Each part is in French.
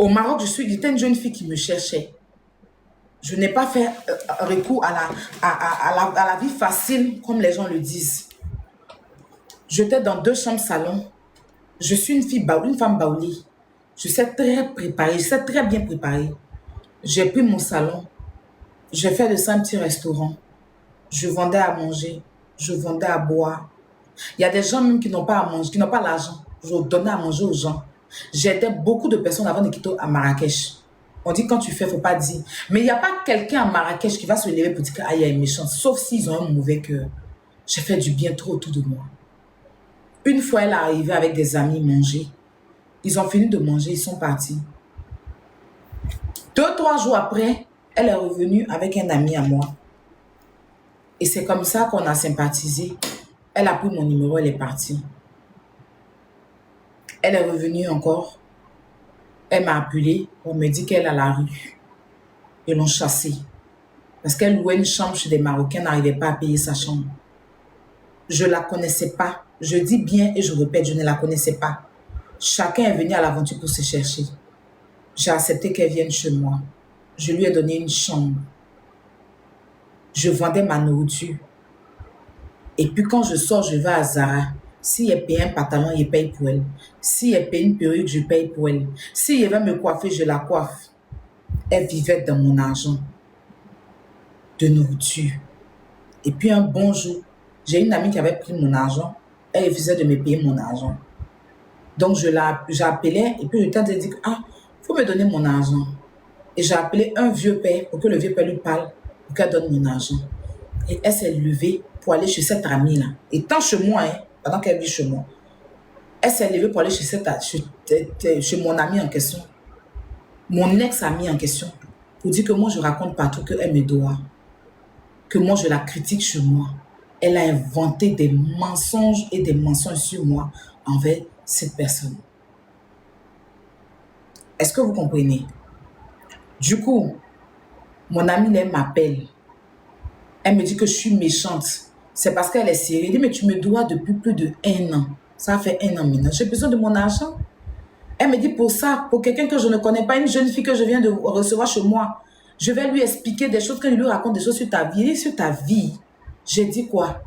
Au Maroc, j'étais une jeune fille qui me cherchait. Je n'ai pas fait recours à la vie facile, comme les gens le disent. J'étais dans 2 chambres salon. Je suis une femme baouli. Je sais très préparer, je sais très bien préparer. J'ai pris mon salon. J'ai fait de ça un petit restaurant. Je vendais à manger. Je vendais à boire. Il y a des gens même qui n'ont pas à manger, qui n'ont pas l'argent. Je donnais à manger aux gens. J'aidais beaucoup de personnes avant de quitter à Marrakech. On dit quand tu fais, il ne faut pas dire. Mais il n'y a pas quelqu'un à Marrakech qui va se lever pour dire qu'il y a une méchante, sauf s'ils ont un mauvais cœur. J'ai fait du bien trop autour de moi. Une fois, elle est arrivée avec des amis manger. Ils ont fini de manger, ils sont partis. 2, 3 jours après, elle est revenue avec un ami à moi. Et c'est comme ça qu'on a sympathisé. Elle a pris mon numéro, elle est partie. Elle est revenue encore. Elle m'a appelé. On me dit qu'elle est à la rue. Ils l'ont chassée. Parce qu'elle louait une chambre chez des Marocains, n'arrivait pas à payer sa chambre. Je ne la connaissais pas. Je dis bien et je répète, je ne la connaissais pas. Chacun est venu à l'aventure pour se chercher. J'ai accepté qu'elle vienne chez moi. Je lui ai donné une chambre. Je vendais ma nourriture. Et puis quand je sors, je vais à Zara. Si elle paye un pantalon, il paye pour elle. Si elle paye une perruque, je paye pour elle. Si elle va me coiffer, je la coiffe. Elle vivait dans mon argent de nourriture. Et puis un bon jour, j'ai une amie qui avait pris mon argent. Elle refusait de me payer mon argent. Donc j'appelais et puis je t'ai dit, il faut me donner mon argent. Et j'ai appelé un vieux père pour que le vieux père lui parle, pour qu'elle donne mon argent. Et elle s'est levée pour aller chez cette amie-là. Étant chez moi, pendant qu'elle vit chez moi, elle s'est levée pour aller chez mon ami en question, mon ex-ami en question, pour dire que moi je raconte partout qu'elle me doit, que moi je la critique chez moi. Elle a inventé des mensonges et des mensonges sur moi envers cette personne. Est-ce que vous comprenez? Du coup, mon amie, elle m'appelle. Elle me dit que je suis méchante. C'est parce qu'elle est sérieuse. Elle dit, mais tu me dois depuis plus de 1 an. Ça fait 1 an maintenant. J'ai besoin de mon argent. Elle me dit, pour ça, pour quelqu'un que je ne connais pas, une jeune fille que je viens de recevoir chez moi, je vais lui expliquer des choses, quand je lui raconte des choses sur ta vie. Et sur ta vie, j'ai dit quoi?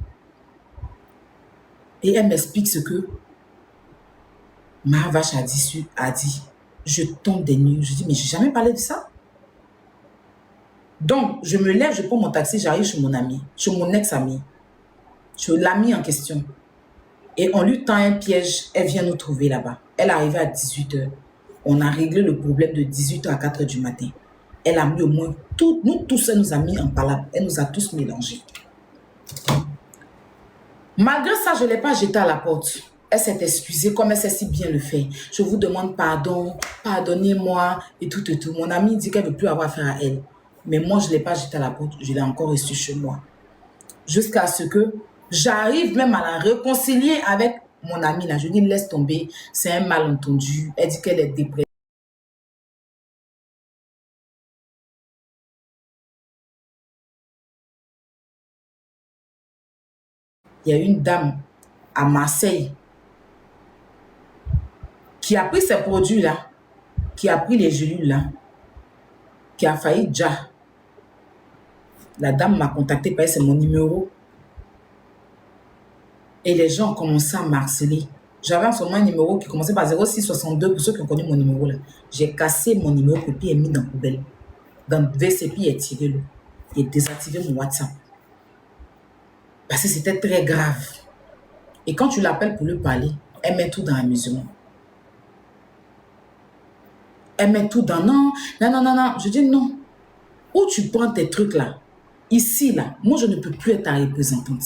Et elle m'explique ce que ma vache a dit. Je tombe des nues. Je dis, mais j'ai jamais parlé de ça. Donc, je me lève, je prends mon taxi, j'arrive chez mon ami, chez mon ex-ami, chez l'ami en question. Et on lui tend un piège, elle vient nous trouver là-bas. Elle est arrivée à 18h. On a réglé le problème de 18h à 4h du matin. Elle a mis au moins nous tous, elle nous a mis en palabre. Elle nous a tous mélangés. Malgré ça, je ne l'ai pas jetée à la porte. Elle s'est excusée comme elle sait si bien le faire. Je vous demande pardon, pardonnez-moi et tout et tout. Mon amie dit qu'elle ne veut plus avoir affaire à elle. Mais moi, je ne l'ai pas jetée à la porte. Je l'ai encore reçue chez moi. Jusqu'à ce que j'arrive même à la réconcilier avec mon amie là. Je dis, laisse tomber, c'est un malentendu. Elle dit qu'elle est dépressive. Il y a une dame à Marseille qui a pris ces produits-là, qui a pris les gélules-là, qui a failli déjà. La dame m'a contacté, parce que c'est mon numéro. Et les gens ont commencé à m'harceler. J'avais en ce moment un numéro qui commençait par 0662 pour ceux qui ont connu mon numéro là. J'ai cassé mon numéro, puis et mis dans la poubelle. Dans le WC, puis il tiré le. Il a désactivé mon WhatsApp. Parce que c'était très grave. Et quand tu l'appelles pour lui parler, elle met tout dans l'amusement. Elle met tout dans non. Je dis non. Où tu prends tes trucs là? Ici là, moi je ne peux plus être ta représentante.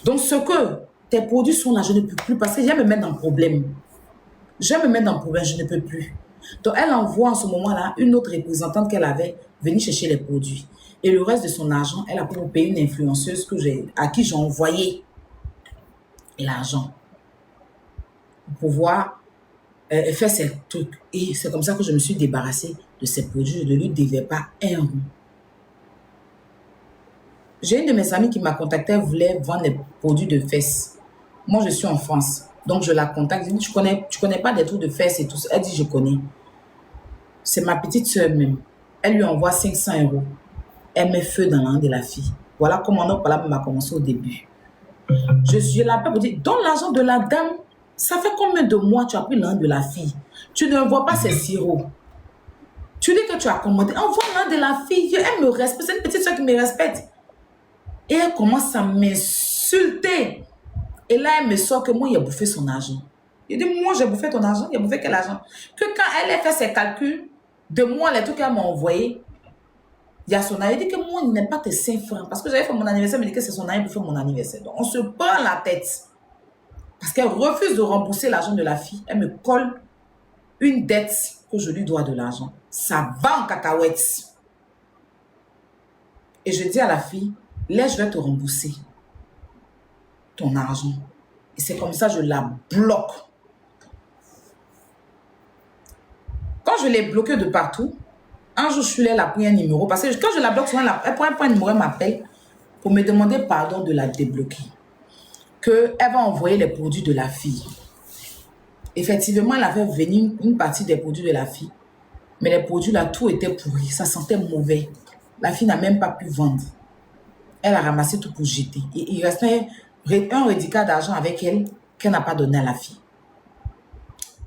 Donc ce que tes produits sont là, je ne peux plus parce que j'aime me mettre dans le problème. Je ne peux plus. Donc elle envoie en ce moment-là une autre représentante qu'elle avait venir chercher les produits. Et le reste de son argent, elle a pour payer une influenceuse à qui j'ai envoyé l'argent. Pour pouvoir faire ces trucs. Et c'est comme ça que je me suis débarrassée de ces produits. Je ne lui devais pas 1 rond. J'ai une de mes amies qui m'a contacté, elle voulait vendre des produits de fesses. Moi, je suis en France. Donc, je la contacte. Je dis, tu connais pas des trucs de fesses et tout ça. Elle dit, je connais. C'est ma petite soeur même. Elle lui envoie 500 euros. Elle met feu dans l'âme de la fille. Voilà comment notre parole m'a commencé au début. Je l'appelle pour dire, donne l'argent de la dame. Ça fait combien de mois tu as pris l'âme de la fille? Tu ne vois pas ses sirops. Tu dis que tu as commandé. Envoie l'âme de la fille. Elle me respecte. C'est une petite soeur qui me respecte. Et elle commence à m'insulter. Et là, elle me sort que moi, il a bouffé son argent. Je dis, moi, j'ai bouffé ton argent. Il a bouffé quel argent? Que quand elle a fait ses calculs, de moi, les trucs qu'elle m'a envoyés, il y a son ami. Il dit que moi, il n'est pas tes 5 francs. Parce que j'avais fait mon anniversaire, il me dit que c'est son ami pour faire mon anniversaire. Donc, on se prend la tête. Parce qu'elle refuse de rembourser l'argent de la fille. Elle me colle une dette que je lui dois de l'argent. Ça va en cacahuètes. Et je dis à la fille, là, je vais te rembourser ton argent. Et c'est comme ça, je la bloque. Quand je l'ai bloquée de partout, un jour, je suis là, elle a pris un numéro. Parce que quand je la bloque, souvent, elle prend un numéro, elle m'appelle pour me demander pardon de la débloquer. Qu'elle va envoyer les produits de la fille. Effectivement, elle avait venu une partie des produits de la fille. Mais les produits là, tout était pourri. Ça sentait mauvais. La fille n'a même pas pu vendre. Elle a ramassé tout pour jeter. Et il restait un reliquat d'argent avec elle qu'elle n'a pas donné à la fille.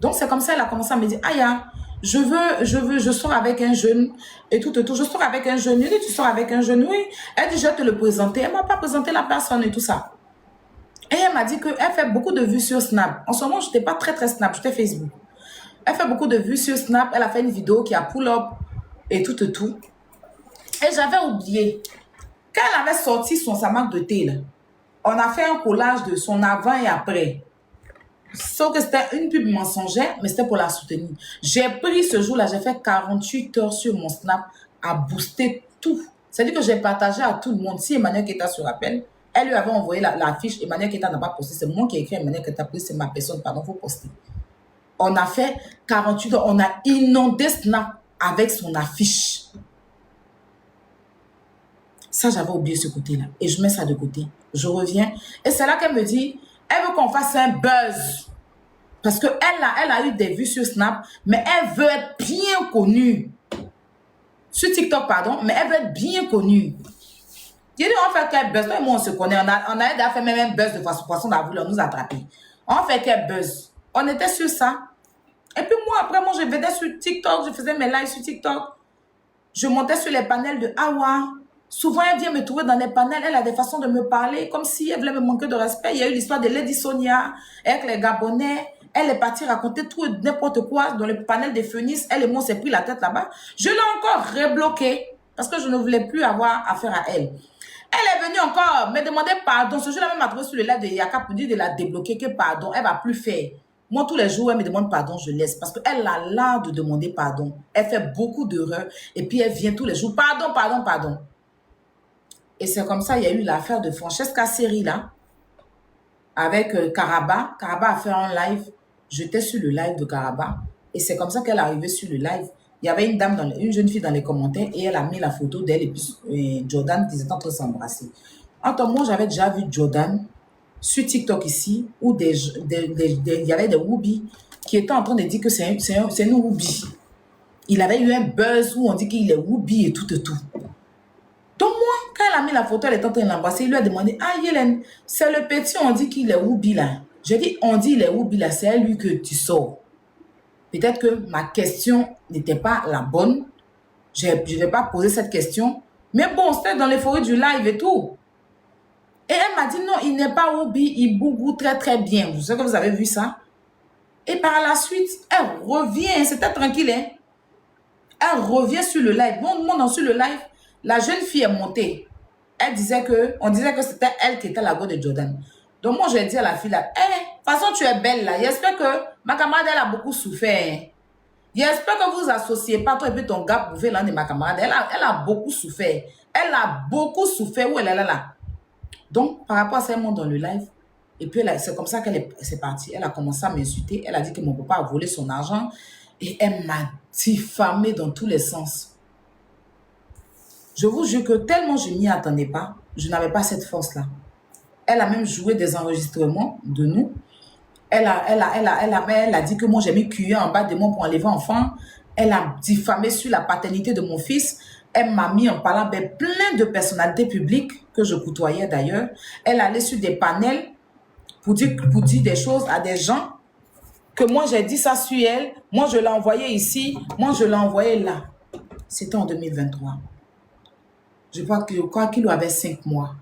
Donc, c'est comme ça qu'elle a commencé à me dire, Aya, je sors avec un jeune et tout. Je sors avec un jeune. Je dis, tu sors avec un jeune? Oui. Elle dit, je vais te le présenter. Elle ne m'a pas présenté la personne et tout ça. Et elle m'a dit qu'elle fait beaucoup de vues sur Snap. En ce moment, je n'étais pas très Snap, j'étais Facebook. Elle fait beaucoup de vues sur Snap. Elle a fait une vidéo qui a pull-up et tout. Et j'avais oublié. Quand elle avait sorti sa marque de thé, là, on a fait un collage de son avant et après. Sauf que c'était une pub mensongère, mais c'était pour la soutenir. J'ai pris ce jour-là, j'ai fait 48 heures sur mon Snap à booster tout. C'est-à-dire que j'ai partagé à tout le monde. Si Emmanuel Keta se rappelle, elle lui avait envoyé la fiche. Emmanuel Keta n'a pas posté. C'est moi qui ai écrit Emmanuel Keta. C'est ma personne. Pardon, il faut poster. On a fait 48 heures. On a inondé Snap avec son affiche. Ça, j'avais oublié ce côté-là. Et je mets ça de côté. Je reviens. Et c'est là qu'elle me dit, elle veut qu'on fasse un buzz. Parce qu'elle a eu des vues sur Snap, mais elle veut être bien connue. Sur TikTok, pardon, mais elle veut être bien connue. J'ai dit, on fait quel buzz? Moi, on se connaît. On a aidé à faire même un buzz de poisson d'avril, on nous a attrapé. On fait quel buzz? On était sur ça. Et puis moi, après, je venais sur TikTok, je faisais mes lives sur TikTok. Je montais sur les panels de Awa. Souvent, elle vient me trouver dans les panels. Elle a des façons de me parler, comme si elle voulait me manquer de respect. Il y a eu l'histoire de Lady Sonia avec les Gabonais. Elle est partie raconter tout et n'importe quoi dans le panel de Phoenix. Elle et moi, on s'est pris la tête là-bas. Je l'ai encore rebloquée parce que je ne voulais plus avoir affaire à elle. Elle est venue encore me demander pardon. Ce jour-là, même m'a trouvé sur le live de Yaka pour dire de la débloquer, que pardon, elle ne va plus faire. Moi, tous les jours, elle me demande pardon, je laisse. Parce qu'elle a l'art de demander pardon. Elle fait beaucoup d'erreurs. Et puis, elle vient tous les jours. Pardon, pardon, pardon. Et c'est comme ça, il y a eu l'affaire de Francesca Seri, là. Avec Karaba. Karaba a fait un live. J'étais sur le live de Karaba. Et c'est comme ça qu'elle est arrivée sur le live. Il y avait une dame, une jeune fille dans les commentaires. Et elle a mis la photo d'elle et puis Jordan qui étaient en train de s'embrasser. En moi, j'avais déjà vu Jordan sur TikTok ici, où il y avait des Whoopi qui étaient en train de dire que c'est une Whoopi. Il avait eu un buzz où on dit qu'il est Whoopi et tout. Donc moi, quand elle a mis la photo, elle était en train de l'embrasser, il lui a demandé, ah Yélène, c'est le petit, on dit qu'il est Whoopi là. J'ai dit, on dit il est Whoopi là, c'est à lui que tu sors. Peut-être que ma question n'était pas la bonne. Je ne vais pas poser cette question. Mais bon, c'était dans l'euphorie du live et tout. Et elle m'a dit, non, il n'est pas Whoopi, il bougoue très très bien. Je sais que vous avez vu ça. Et par la suite, elle revient, c'était tranquille. Hein? Elle revient sur le live. Bon, moi, sur le live, la jeune fille est montée. On disait que c'était elle qui était la go de Jordan. Donc moi, j'ai dit à la fille là, de toute façon, tu es belle là. J'espère que ma camarade, elle a beaucoup souffert. Hein? J'espère que vous vous associez pas, toi et puis ton gars, pour faire l'un de ma camarade. Elle a beaucoup souffert. Elle a beaucoup souffert. Où elle est là? Donc, par rapport à ça, elle monte dans le live. Et puis, c'est comme ça qu'elle est partie. Elle a commencé à m'insulter. Elle a dit que mon papa a volé son argent. Et elle m'a diffamé dans tous les sens. Je vous jure que tellement je m'y attendais pas, je n'avais pas cette force-là. Elle a même joué des enregistrements de nous. Elle a dit que moi, j'ai mis cuillère en bas de moi pour enlever enfant. Elle a diffamé sur la paternité de mon fils. Elle m'a mis en parlant avec plein de personnalités publiques que je côtoyais d'ailleurs. Elle allait sur des panels pour dire des choses à des gens que moi j'ai dit ça sur elle. Moi je l'ai envoyé ici. Moi je l'ai envoyé là. C'était en 2023. Je crois qu'il avait 5 mois.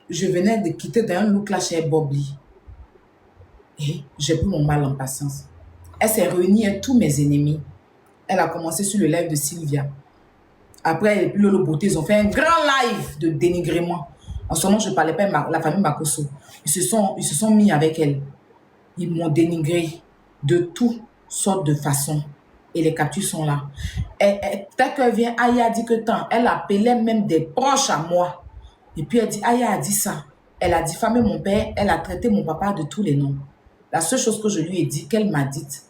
Je venais de quitter d'un look là chez Bobby. Et j'ai pris mon mal en patience. Elle s'est réunie avec tous mes ennemis. Elle a commencé sur le live de Sylvia. Après, Lolo Beauté, ils ont fait un grand live de dénigrement. En ce moment, je ne parlais pas de la famille Makosso. Ils se sont mis avec elle. Ils m'ont dénigré de toutes sortes de façons. Et les captures sont là. Dès qu'elle vient, Aya a dit que tant. Elle appelait même des proches à moi. Et puis elle dit, Aya a dit ça. Elle a diffamé mon père. Elle a traité mon papa de tous les noms. La seule chose que je lui ai dit, qu'elle m'a dite,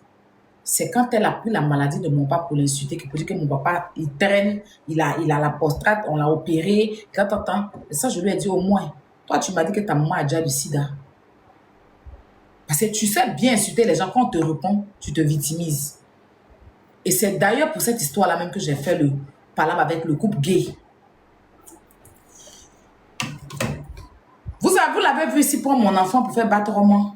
c'est quand elle a pris la maladie de mon papa pour l'insulter, pour dire que mon papa, il traîne, il a la prostate, on l'a opéré, et ça, je lui ai dit au moins, toi, tu m'as dit que ta maman a déjà du sida. Parce que tu sais bien insulter les gens, quand on te répond, tu te victimises. Et c'est d'ailleurs pour cette histoire-là même que j'ai fait le palabre avec le couple gay. Vous l'avez vu ici pour mon enfant pour faire battre Roman.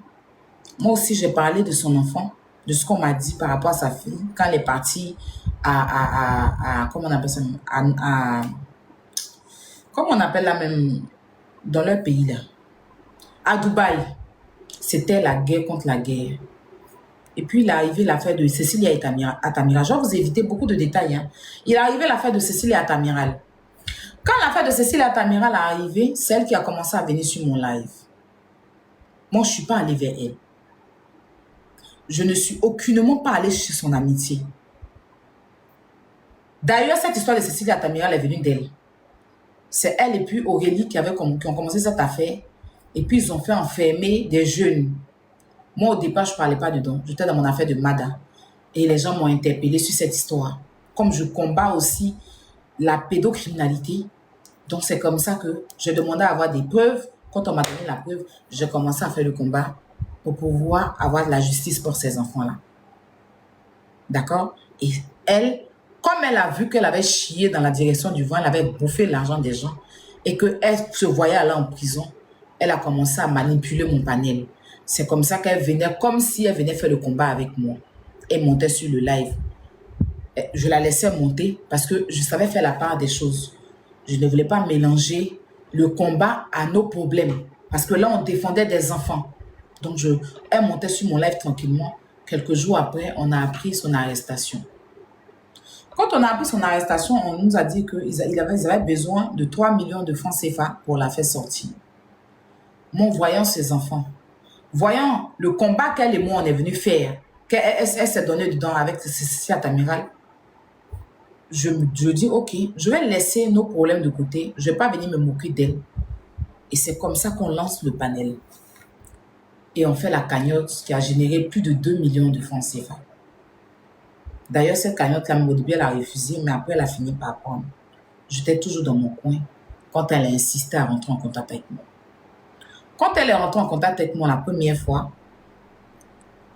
Moi aussi, j'ai parlé de son enfant, de ce qu'on m'a dit par rapport à sa fille, quand elle est partie comment on appelle ça, comment on appelle là même, dans leur pays là, à Dubaï. C'était la guerre contre la guerre. Et puis, il est arrivé l'affaire de Cécilia Atamiral. Je vais vous éviter beaucoup de détails. Hein. Il est arrivé l'affaire de Cécilia Atamiral. Quand l'affaire de Cécilia Atamiral est arrivée, c'est elle qui a commencé à venir sur mon live. Moi, je ne suis pas allée vers elle. Je ne suis aucunement pas allée chez son amitié. D'ailleurs, cette histoire de Cécilia Atamiral est venue d'elle. C'est elle et puis Aurélie qui ont commencé cette affaire. Et puis, ils ont fait enfermer des jeunes. Moi, au départ, je ne parlais pas dedans. J'étais dans mon affaire de Mada. Et les gens m'ont interpellé sur cette histoire. Comme je combats aussi la pédocriminalité, donc c'est comme ça que j'ai demandé à avoir des preuves. Quand on m'a donné la preuve, j'ai commencé à faire le combat pour pouvoir avoir de la justice pour ces enfants-là. D'accord? Et elle, comme elle a vu qu'elle avait chié dans la direction du vent, elle avait bouffé l'argent des gens et qu'elle se voyait aller en prison, elle a commencé à manipuler mon panel. C'est comme ça qu'elle venait, comme si elle venait faire le combat avec moi. Elle montait sur le live. Je la laissais monter parce que je savais faire la part des choses. Je ne voulais pas mélanger le combat à nos problèmes. Parce que là, on défendait des enfants. Donc, elle montait sur mon live tranquillement. Quelques jours après, on a appris son arrestation. Quand on a appris son arrestation, on nous a dit qu'ils avaient besoin de 3 millions de francs CFA pour la faire sortir. Moi, voyant ces enfants, voyant le combat qu'elle et moi, on est venu faire, qu'elle s'est donnée dedans avec Cécilia Atamiral, je dis, ok, je vais laisser nos problèmes de côté. Je ne vais pas venir me moquer d'elle. Et c'est comme ça qu'on lance le panel. Et on fait la cagnotte qui a généré plus de 2 millions de francs CFA. D'ailleurs, cette cagnotte-là, au début, elle a refusé, mais après, elle a fini par prendre. J'étais toujours dans mon coin quand elle a insisté à rentrer en contact avec moi. Quand elle est rentrée en contact avec moi la première fois,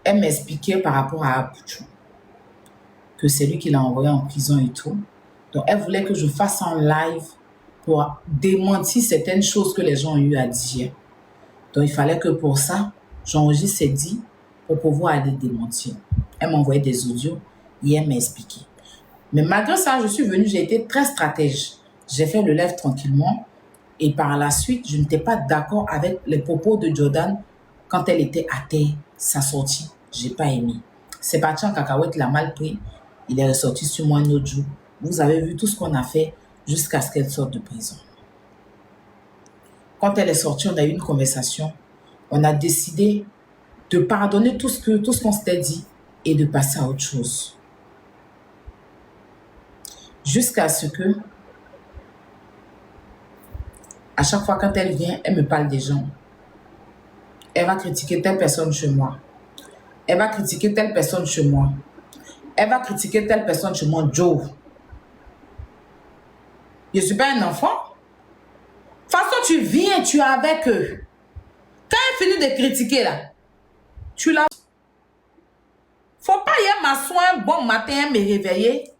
elle m'expliquait par rapport à Apuchou que c'est lui qui l'a envoyé en prison et tout. Donc, elle voulait que je fasse un live pour démentir certaines choses que les gens ont eu à dire. Donc, il fallait que pour ça, j'enregistre ces dits pour pouvoir aller démentir. Elle m'a envoyé des audios et elle m'a expliqué. Mais malgré ça, je suis venue, j'ai été très stratège. J'ai fait le live tranquillement et par la suite, je n'étais pas d'accord avec les propos de Jordan quand elle était à terre. Sa sortie, je n'ai pas aimé. C'est parti en cacahuète, il a mal pris. Il est ressorti sur moi un autre jour. Vous avez vu tout ce qu'on a fait jusqu'à ce qu'elle sorte de prison. Quand elle est sortie, on a eu une conversation. On a décidé de pardonner tout ce qu'on s'était dit et de passer à autre chose. Jusqu'à ce que, à chaque fois quand elle vient, elle me parle des gens. Elle va critiquer telle personne chez moi. Elle va critiquer telle personne chez moi. Elle va critiquer telle personne chez moi, Joe. Je ne suis pas un enfant. De toute façon, tu viens, tu es avec eux. Quand elle finit de critiquer, là, tu la... Faut pas y m'asseoir bon matin me réveiller,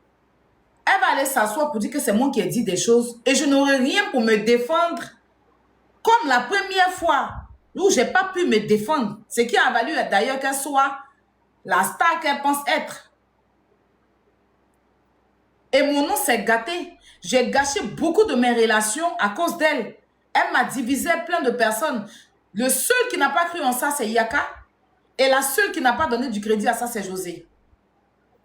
elle va aller s'asseoir pour dire que c'est moi qui ai dit des choses et je n'aurai rien pour me défendre comme la première fois où je n'ai pas pu me défendre. Ce qui a valu d'ailleurs qu'elle soit la star qu'elle pense être. Et mon nom s'est gâté. J'ai gâché beaucoup de mes relations à cause d'elle. Elle m'a divisé plein de personnes. Le seul qui n'a pas cru en ça, c'est Yaka. Et la seule qui n'a pas donné du crédit à ça, c'est José.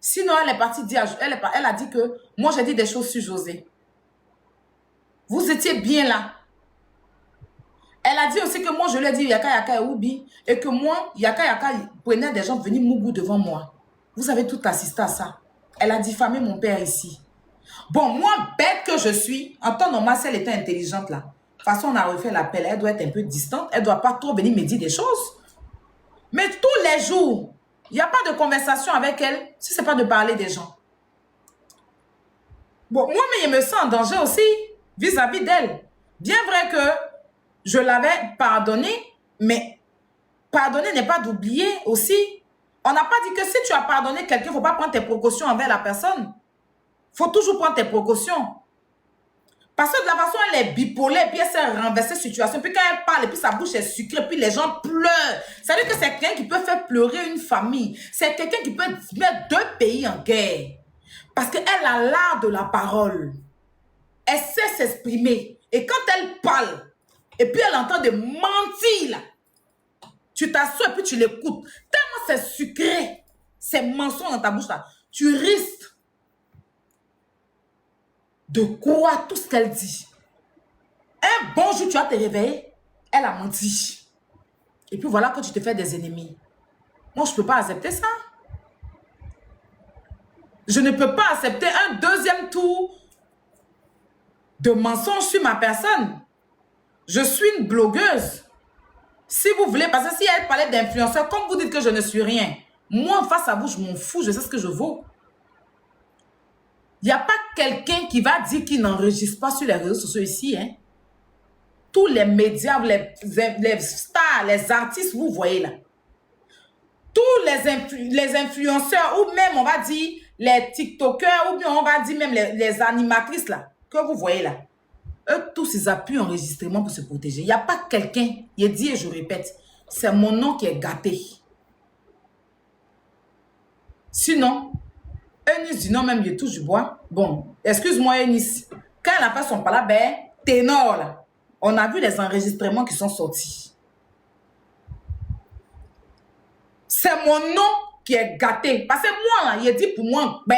Sinon, elle est partie dire, elle a dit que moi, j'ai dit des choses sur José. Vous étiez bien là. Elle a dit aussi que moi, je lui ai dit Yaka Yaka et Oubi. Et que moi, Yaka Yaka prenait des gens venir Mougou devant moi. Vous avez tout assisté à ça. Elle a diffamé mon père ici. Bon, moi, bête que je suis, en temps normal, si elle était intelligente là, de toute façon, on a refait l'appel, elle doit être un peu distante, elle ne doit pas trop venir me dire des choses. Mais tous les jours, il n'y a pas de conversation avec elle, si ce n'est pas de parler des gens. Bon, moi, mais je me sens en danger aussi, vis-à-vis d'elle. Bien vrai que je l'avais pardonné, mais pardonner n'est pas d'oublier aussi. On n'a pas dit que si tu as pardonné quelqu'un, il ne faut pas prendre tes précautions envers la personne. Il faut toujours prendre tes précautions. Parce que de la façon, elle est bipolaire, puis elle s'est renversée situation, puis quand elle parle, et puis sa bouche est sucrée, puis les gens pleurent. C'est-à-dire que c'est quelqu'un qui peut faire pleurer une famille. C'est quelqu'un qui peut mettre 2 pays en guerre. Parce qu'elle a l'art de la parole. Elle sait s'exprimer. Et quand elle parle, et puis elle entend des mentir, là, tu t'assois et puis tu l'écoutes. Tellement c'est sucré, ces mensonges dans ta bouche, là, tu risques de croire tout ce qu'elle dit. Un bon jour, tu vas te réveiller, elle a menti. Et puis voilà que tu te fais des ennemis. Moi, je ne peux pas accepter ça. Je ne peux pas accepter un deuxième tour de mensonge sur ma personne. Je suis une blogueuse. Si vous voulez, parce que si elle parlait d'influenceur, comme vous dites que je ne suis rien, moi, face à vous, je m'en fous, je sais ce que je vaux. Il n'y a pas quelqu'un qui va dire qu'il n'enregistre pas sur les réseaux sociaux ici. Hein. Tous les médias, les stars, les artistes, vous voyez là. Tous les influenceurs, ou même on va dire les TikTokers, ou bien on va dire même les animatrices là, que vous voyez là. Eux tous, ils appuient enregistrement pour se protéger. Il n'y a pas quelqu'un, il dit et je répète, c'est mon nom qui est gâté. Sinon, Eunice dit non, même il touche du bois. Bon, excuse-moi Eunice. Quand elle a fait son pala, ben, ténor là, on a vu les enregistrements qui sont sortis. C'est mon nom qui est gâté. Parce que moi, là, il dit pour moi, ben.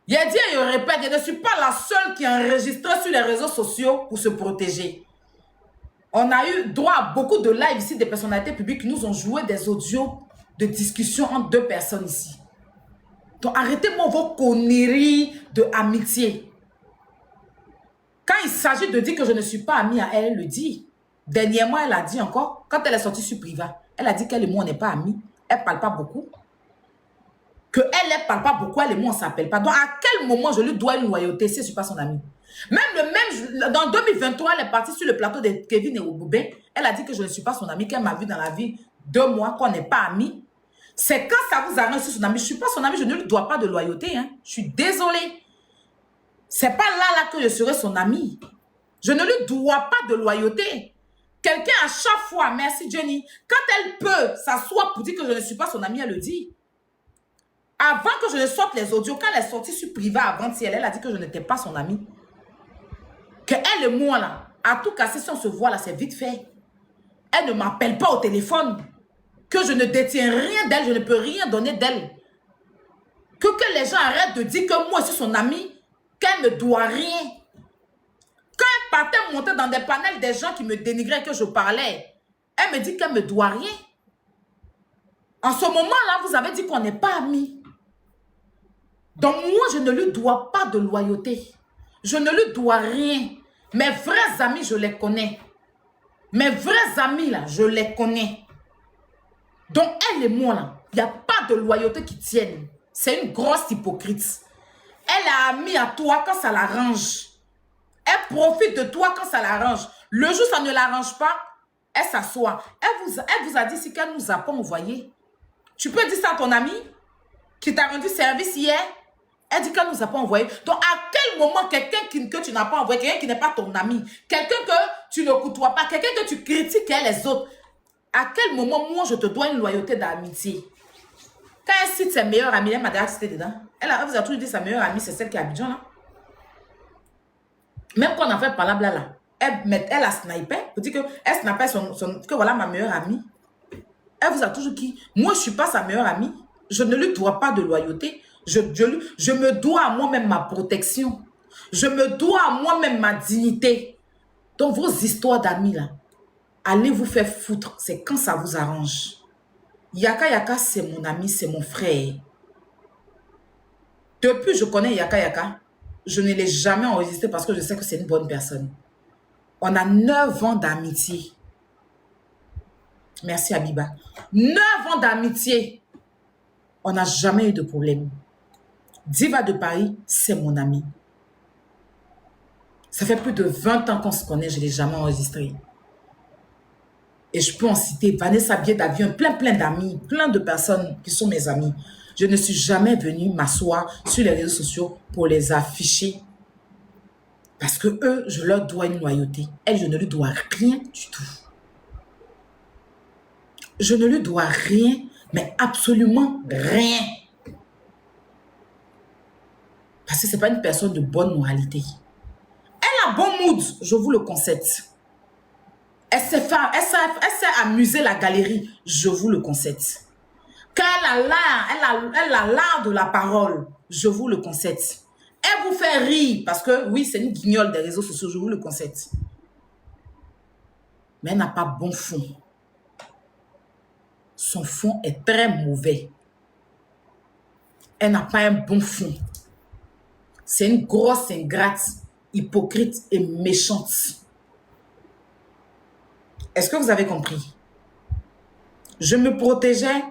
Il dit et je répète, je ne suis pas la seule qui a enregistré sur les réseaux sociaux pour se protéger. On a eu droit à beaucoup de lives ici, des personnalités publiques qui nous ont joué des audios de discussion entre 2 personnes ici. Donc arrêtez-moi vos conneries de amitié. Quand il s'agit de dire que je ne suis pas amie à elle, elle le dit. Dernièrement, elle a dit encore, quand elle est sortie sur Priva, elle a dit qu'elle et moi, on n'est pas amis. Elle ne parle pas beaucoup. Qu'elle ne parle pas beaucoup, elle et moi, on ne s'appelle pas. Donc, à quel moment je lui dois une loyauté si je ne suis pas son amie? Même dans 2023, elle est partie sur le plateau de Kevin et Oboubé. Elle a dit que je ne suis pas son amie, qu'elle m'a vu dans la vie 2 mois, qu'on n'est pas amis. C'est quand ça vous arrange sur son amie. Je ne suis pas son amie, je ne lui dois pas de loyauté. Hein. Je suis désolée. Ce n'est pas là que je serai son amie. Je ne lui dois pas de loyauté. Quelqu'un à chaque fois, merci Jenny, quand elle peut s'asseoir pour dire que je ne suis pas son amie, elle le dit. Avant que je ne sorte les audios, quand elle est sortie sur Priva avant-hier, elle a dit que je n'étais pas son amie. Que elle et moi, là, à tout casser, si on se voit là, c'est vite fait. Elle ne m'appelle pas au téléphone. Que je ne détiens rien d'elle, je ne peux rien donner d'elle. Que les gens arrêtent de dire que moi, je suis son amie, qu'elle ne doit rien. Quand elle partait monter dans des panels des gens qui me dénigraient que je parlais, elle me dit qu'elle ne me doit rien. En ce moment-là, vous avez dit qu'on n'est pas amis. Donc moi, je ne lui dois pas de loyauté. Je ne lui dois rien. Mes vrais amis, je les connais. Mes vrais amis, là, je les connais. Donc elle et moi, là, il n'y a pas de loyauté qui tienne. C'est une grosse hypocrite. Elle est amie à toi quand ça l'arrange. Elle profite de toi quand ça l'arrange. Le jour ça ne l'arrange pas, elle s'assoit. Elle vous a dit si qu'elle nous a pas envoyé. Tu peux dire ça à ton ami qui t'a rendu service hier. Elle dit qu'elle ne nous a pas envoyé. Donc, à quel moment quelqu'un que tu n'as pas envoyé, quelqu'un qui n'est pas ton ami, quelqu'un que tu ne côtoies pas, quelqu'un que tu critiques et les autres, à quel moment, moi, je te dois une loyauté d'amitié? Quand elle cite ses meilleures amies, elle m'a déjà cité dedans. Elle vous a toujours dit sa meilleure amie, c'est celle qui est à Abidjan, là. Même quand on a fait par là, elle a snipé, pour dire qu'elle snipait que voilà ma meilleure amie. Elle vous a toujours dit, moi, je ne suis pas sa meilleure amie. Je ne lui dois pas de loyauté. Je me dois à moi-même ma protection. Je me dois à moi-même ma dignité. Donc, vos histoires d'amis, là, allez vous faire foutre. C'est quand ça vous arrange. Yaka Yaka, c'est mon ami, c'est mon frère. Depuis que je connais Yaka Yaka, je ne l'ai jamais enregistré parce que je sais que c'est une bonne personne. On a 9 ans d'amitié. Merci Abiba. 9 ans d'amitié. On n'a jamais eu de problème. Diva de Paris, c'est mon ami. Ça fait plus de 20 ans qu'on se connaît, je ne l'ai jamais enregistré. Et je peux en citer Vanessa Bier d'Avion, plein d'amis, plein de personnes qui sont mes amis. Je ne suis jamais venue m'asseoir sur les réseaux sociaux pour les afficher. Parce que eux, je leur dois une loyauté. Elle, je ne lui dois rien du tout. Je ne lui dois rien, mais absolument rien. Parce que ce n'est pas une personne de bonne moralité. Elle a bon mood, je vous le concède. Elle s'est amusée la galerie, je vous le concède. Quand elle a l'art de la parole, je vous le concède. Elle vous fait rire, parce que oui, c'est une guignole des réseaux sociaux, je vous le concède. Mais elle n'a pas bon fond. Son fond est très mauvais. Elle n'a pas un bon fond. C'est une grosse ingrate, hypocrite et méchante. Est-ce que vous avez compris? Je me protégeais.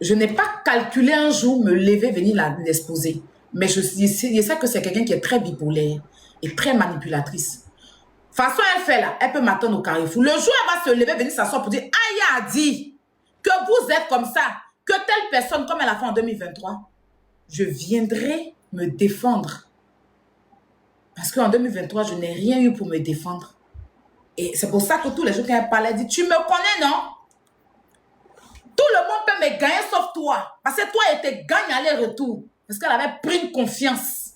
Je n'ai pas calculé un jour me lever, venir l'exposer. Mais je sais que c'est quelqu'un qui est très bipolaire et très manipulatrice. Façon elle fait là, elle peut m'attendre au carrefour. Le jour elle va se lever, venir s'asseoir pour dire, Aya a dit que vous êtes comme ça, que telle personne, comme elle a fait en 2023, je viendrai me défendre. Parce qu'en 2023, je n'ai rien eu pour me défendre. Et c'est pour ça que tous les jours, quand elle parlait, elle dit, tu me connais, non? Tout le monde peut me gagner sauf toi. Parce que toi, elle te gagne aller-retour. Parce qu'elle avait pris une confiance.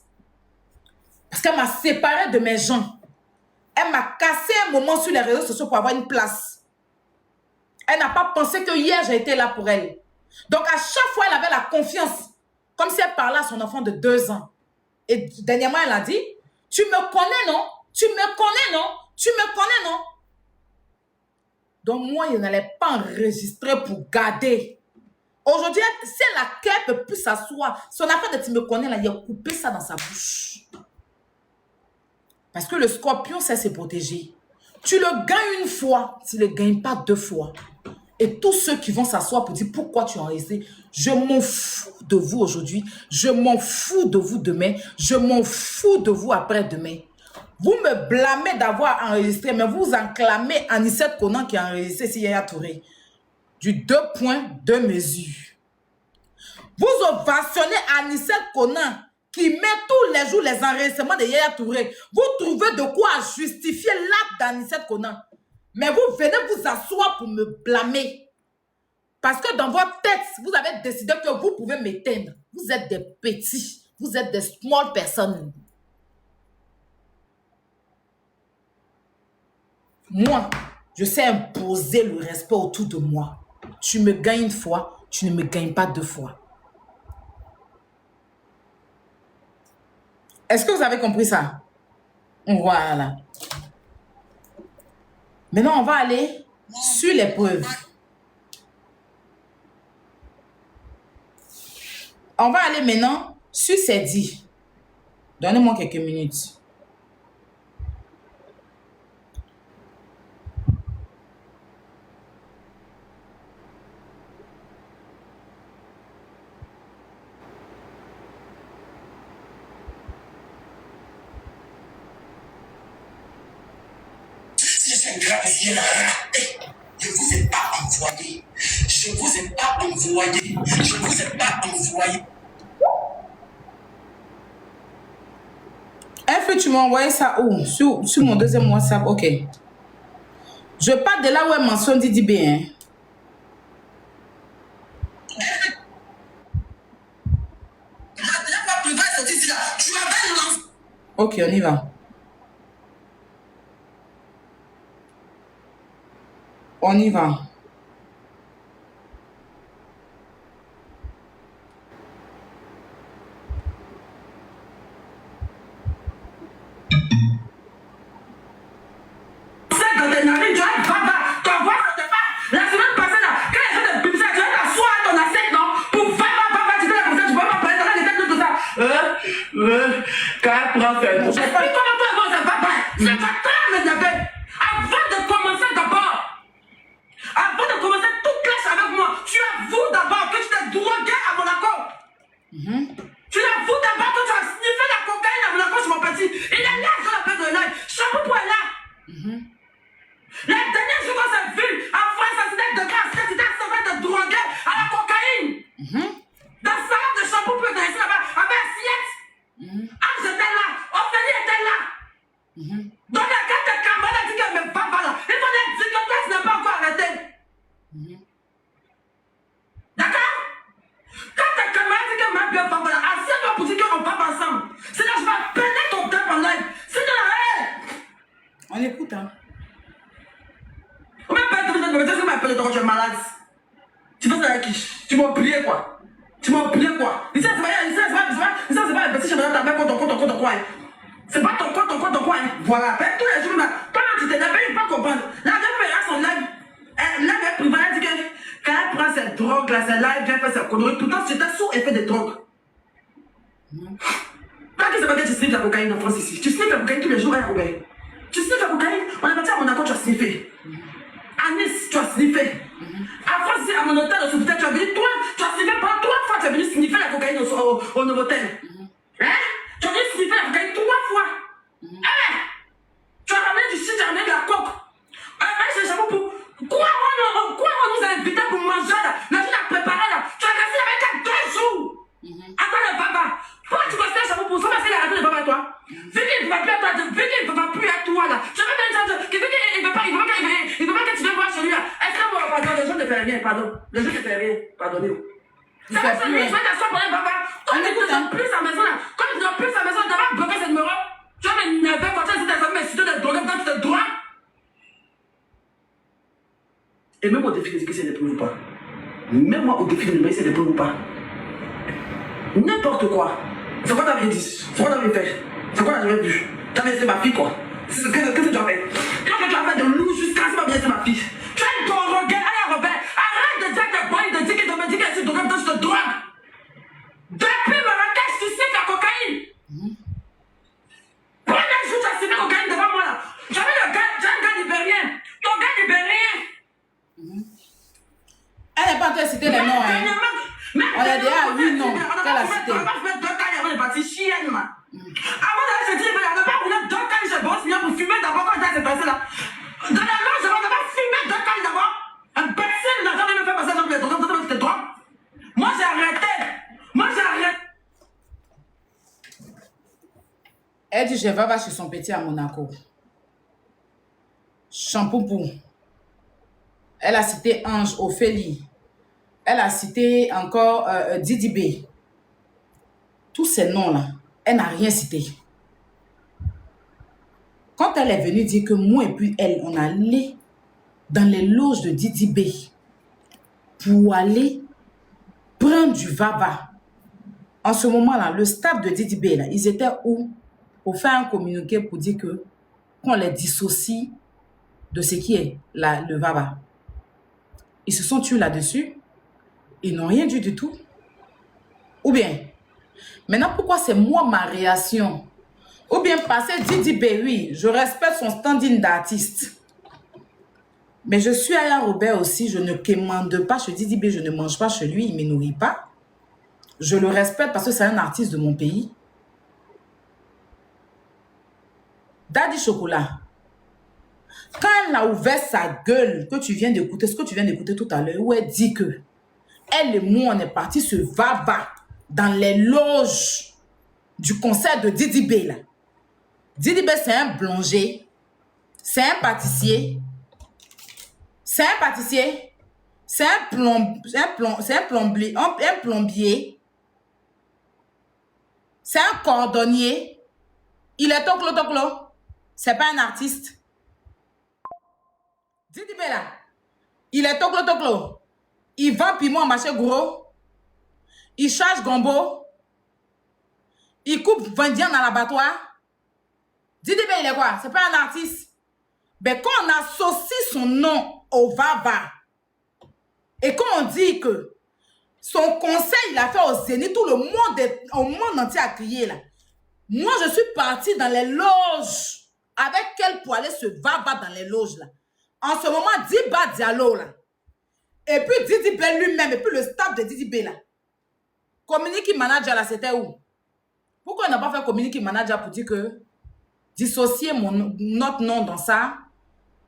Parce qu'elle m'a séparé de mes gens. Elle m'a cassé un moment sur les réseaux sociaux pour avoir une place. Elle n'a pas pensé que hier, j'ai été là pour elle. Donc, à chaque fois, elle avait la confiance. Comme si elle parlait à son enfant de 2 ans. Et dernièrement, elle a dit, tu me connais, non? Tu me connais, non? Tu me connais, non? Donc, moi, je n'allais pas enregistrer pour garder. Aujourd'hui, si elle ne peut plus s'asseoir, son affaire de tu me connais, là, il a coupé ça dans sa bouche. Parce que le scorpion sait se protéger. Tu le gagnes une fois, tu ne le gagnes pas 2 fois. Et tous ceux qui vont s'asseoir pour dire pourquoi tu as enregistré, je m'en fous de vous aujourd'hui, je m'en fous de vous demain, je m'en fous de vous après-demain. Vous me blâmez d'avoir enregistré, mais vous enclamez Anicette Konan qui a enregistré si Yaya Touré. Du 2 points, 2 mesures. Vous ovationnez Anicette Konan qui met tous les jours les enregistrements de Yaya Touré. Vous trouvez de quoi justifier l'acte d'Anicette Konan. Mais vous venez vous asseoir pour me blâmer. Parce que dans votre tête, vous avez décidé que vous pouvez m'éteindre. Vous êtes des petits. Vous êtes des small personnes. Moi, je sais imposer le respect autour de moi. Tu me gagnes une fois, tu ne me gagnes pas 2 fois. Est-ce que vous avez compris ça? Voilà. Maintenant, on va aller sur les preuves. On va aller maintenant sur ces dits. Donnez-moi quelques minutes. Je vous ai pas envoyé. Je vous ai pas envoyé. Je ne vous ai pas envoyé. F, tu m'as envoyé ça où? Sur mon deuxième WhatsApp, ok. Je pars de là où elle mentionne Didi B. Hein. Ok, on y va. On y va. La semaine passée, là, quand il y a des publicités, tu vas t'asseoir à ton assiette, non? Pour va, tu peux la comme ça, tu peux pas parler, t'as la tête de tout ça. Quand elle prend ses mots. Comment toi, bon, ça va pas? C'est pas très m'énerver. Avant de commencer d'abord, avant de commencer toute classe avec moi, tu avoues d'abord que tu t'es drogué à Monaco. Tu avoues d'abord que tu as sniffé la cocaïne à Monaco sur mon petit. Il est là sur la paix de l'œil. Shampoo est là. La dernière fois qu'on s'est vu, en France, c'était de grâce, c'était en train de droguer à la cocaïne. Dans le salon de shampoo, peut être là-bas, avec assiette. J'étais là, Ophélie était là. Donc, quand tes camarades ont dit que mes papas là, il fallait dire que toi, tu n'as pas encore arrêté. D'accord? Quand tes camarades disent que mes bien papa là, assieds-toi pour dire qu'on va ensemble. Sinon, je vais peiner ton tête en live. Sinon, on écoute, hein. Tu es malade. Tu penses avec qui? Tu m'as oublié quoi? Tu m'as oublié quoi? C'est pas le petit chemin de ta mère contre ton coin. C'est pas ton coin. Voilà. Tous les jours, toi, tu t'es là, il pas comprendre. La dernière fois, son live, live est privé, elle dit que quand elle prend ses drogues, là, ses lives, elle fait ses conneries, tout le temps, j'étais sous effet de drogue. Quand il s'appelle que tu sniffes la cocaïne en France ici, tu sniffes la cocaïne tous les jours, hein, Robert? Tu sniffes la cocaïne, on est parti à Monaco, tu as sniffé. À Nice, tu as sniffé. À France, à mon hôtel, au Sofitel, tu as venu, toi, tu as sniffé pas 3 fois, tu as venu sniffer la cocaïne au Novotel. Hein? Tu as venu sniffer la cocaïne 3 fois. Tu as ramené du shit, tu as ramené de la coke. Je sais pas pour. Quoi on nous a invités pour manger là? La vie a préparé là. Tu as resté avec 2 jours. Attends le papa. Pourquoi tu restais à chapeau pour ça? Parce qu'il a arrêté le papa à toi. Vu qu'il ne va plus à toi, vu qu'il ne va plus à toi là. Je vais te dire que vu qu'il ne veut pas que tu viennes voir chez lui là. Est-ce que moi, pardon, les gens ne font rien, pardon. Les gens ne font rien, pardonnez-vous. Ça va se lui, je vais t'asseoir pour un papa. Comme tu ne donnes plus sa maison là, comme tu ne donnes plus sa maison, tu vas bloquer ce numéro. Tu vas m'énerver quand tu as dit à ta famille, mais si tu te donnes, quand tu te dois. Et même au défi de c'est des preuves ou pas. Même moi au défi de c'est des preuves ou pas. N'importe quoi. C'est quoi t'avais dit? C'est quoi t'avais fait? C'est quoi t'avais vu? T'avais laissé ma fille quoi? Qu'est-ce que tu as fait? Qu'est-ce que tu as fait de loup jusqu'à ce que tu m'as bien laissé ma fille? Tu as ton regard, allez Robert, arrête de dire que tes boys de dire que tu me dis que tu drogues, je te drogue. Depuis Marrakech, tu sais la cocaïne. Premier jour, tu as signé la cocaïne devant moi là. J'avais un gars libérien. Ton gars libérien. Elle n'est pas en train de citer les noms, hein. On a déjà 8 noms qu'elle a cités. On n'a pas fait 2 cas avant de partir chienne, man. Avant d'aller se dire, il n'y avait pas roulé 2 cas, je bosse bien pour fumer d'abord quand j'étais passé là. Dans la loge, on n'a pas fumé 2 cas d'abord. Personne n'a jamais me fait passer dans les drogues, c'était drogue. Moi, j'ai arrêté. Elle dit, je vais voir chez son petit à Monaco. Champoupou. Elle a cité Ange, Ophélie. Elle a cité encore Didi B. Tous ces noms-là, elle n'a rien cité. Quand elle est venue dire que moi et puis elle, on allait dans les loges de Didi B pour aller prendre du vava. En ce moment-là, le staff de Didi B, là, ils étaient où? Pour faire un communiqué pour dire que qu'on les dissocie de ce qui est le vava. Ils se sont tués là-dessus. Ils n'ont rien dit du tout. Ou bien, maintenant, pourquoi c'est moi ma réaction? Ou bien passer Didi B, oui, je respecte son standing d'artiste. Mais je suis Aya Robert aussi, je ne commande pas chez Didi B, je ne mange pas chez lui, il ne me nourrit pas. Je le respecte parce que c'est un artiste de mon pays. Daddy Chocolat, quand elle a ouvert sa gueule, que tu viens d'écouter, ce que tu viens d'écouter tout à l'heure, où elle dit que elle et moi, on est partis se va-va dans les loges du concert de Didi B, là. Didi B, c'est un boulanger, c'est un pâtissier, c'est un pâtissier, c'est un plombier, c'est un cordonnier. Il est toclo. C'est pas un artiste. Didi B, là, il est toclo. Il vend piment en marché gros. Il charge gombo. Il coupe vendien dans l'abattoir. Didi B, il est quoi? C'est pas un artiste. Mais quand on associe son nom au Vava et quand on dit que son conseil, il a fait au Zénith, tout le monde, au monde entier a crié là. Moi, je suis partie dans les loges avec quel pour aller se Vava dans les loges là. En ce moment, Diba Diallo là. Et puis Didi B lui-même, et puis le staff de Didi B là. Community manager là, c'était où? Pourquoi on n'a pas fait community manager pour dire que dissocier notre nom dans ça?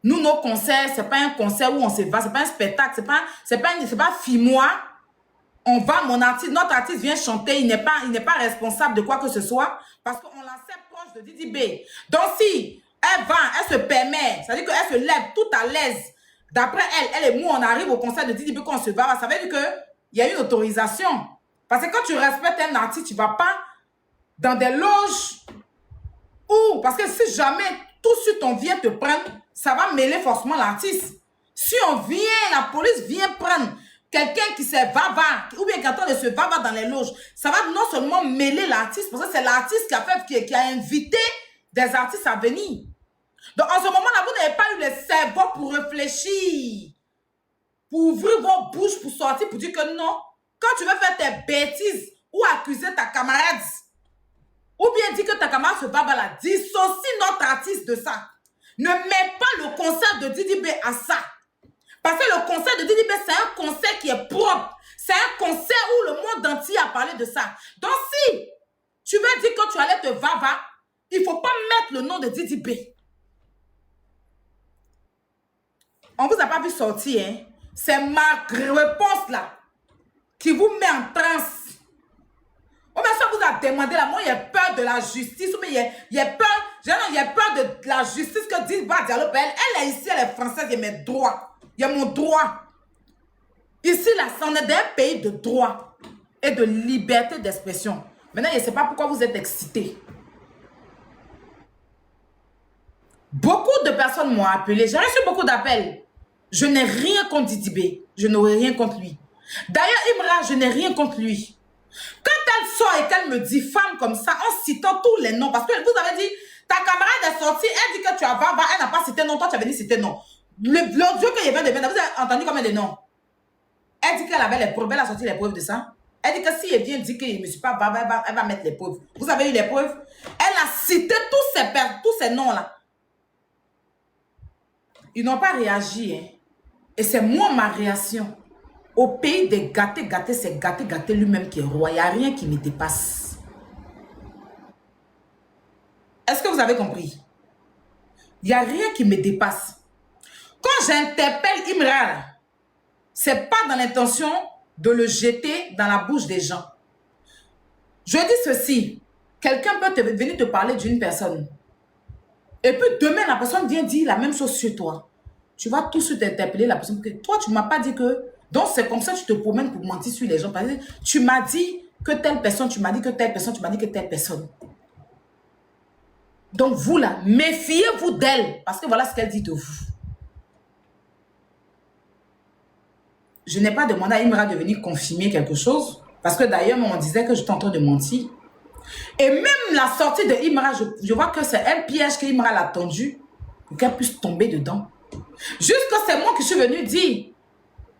Nous, nos concerts, c'est pas un concert où on se va, c'est pas un spectacle, c'est pas filmois. On va, notre artiste vient chanter, il n'est pas responsable de quoi que ce soit parce qu'on l'a fait proche de Didi B. Donc si elle va, elle se permet, c'est-à-dire qu'elle se lève tout à l'aise. D'après elle et moi, on arrive au concert de Didi B quand on se va, ça veut dire qu'il y a une autorisation. Parce que quand tu respectes un artiste, tu ne vas pas dans des loges où, parce que si jamais tout de suite on vient te prendre, ça va mêler forcément l'artiste. Si on vient, la police vient prendre quelqu'un qui se va-va, ou bien qui attend de se va-va dans les loges, ça va non seulement mêler l'artiste, parce que c'est l'artiste qui a invité des artistes à venir. Donc en ce moment-là, vous n'avez pas eu le cerveau pour réfléchir, pour ouvrir vos bouches, pour sortir, pour dire que non. Quand tu veux faire tes bêtises ou accuser ta camarade, ou bien dire que ta camarade se va là, dissocie notre artiste de ça. Ne mets pas le concert de Didi B à ça. Parce que le concert de Didi B, c'est un concert qui est propre. C'est un concert où le monde entier a parlé de ça. Donc si tu veux dire que tu allais te va-va, il ne faut pas mettre le nom de Didi B. On ne vous a pas vu sortir, hein? C'est ma réponse là qui vous met en transe. Oh, mais ça vous a demandé là, moi il y a peur de la justice, mais il y a peur de la justice que dit Diallo. Elle est ici, elle est française, il y a mes droits. Il y a mon droit. Ici là, on est dans un pays de droit et de liberté d'expression. Maintenant, je ne sais pas pourquoi vous êtes excités. Beaucoup de personnes m'ont appelé, j'ai reçu beaucoup d'appels. Je n'ai rien contre Didi B. Je n'aurai rien contre lui. D'ailleurs, Imra, je n'ai rien contre lui. Quand elle sort et qu'elle me dit femme comme ça, en citant tous les noms, parce que vous avez dit, ta camarade est sortie, elle dit que tu as va, elle n'a pas cité non, toi tu avais dit cité non. L'audio qu'il y avait de vous avez entendu combien de noms? Elle dit qu'elle avait les preuves, elle a sorti les preuves de ça. Elle dit que si elle vient dire qu'il ne me suis pas va, elle va mettre les preuves. Vous avez eu les preuves? Elle a cité tous ces noms-là. Ils n'ont pas réagi, hein. Et c'est moi ma réaction. Au pays des gâtés, c'est gâté lui-même qui est roi. Il n'y a rien qui me dépasse. Est-ce que vous avez compris? Il n'y a rien qui me dépasse. Quand j'interpelle Imra, ce n'est pas dans l'intention de le jeter dans la bouche des gens. Je dis ceci. Quelqu'un peut venir te parler d'une personne. Et puis demain, la personne vient dire la même chose sur toi. Tu vas tout de suite interpeller la personne. Que toi, tu ne m'as pas dit que... Donc, c'est comme ça que tu te promènes pour mentir sur les gens. Parce que tu m'as dit que telle personne, tu m'as dit que telle personne, tu m'as dit que telle personne. Donc, vous là, méfiez-vous d'elle. Parce que voilà ce qu'elle dit de vous. Je n'ai pas demandé à Imra de venir confirmer quelque chose. Parce que d'ailleurs, on disait que j'étais en train de mentir. Et même la sortie de Imra, je vois que c'est un piège que Imra l'a tendu pour qu'elle puisse tomber dedans. Jusque c'est moi qui suis venue dire.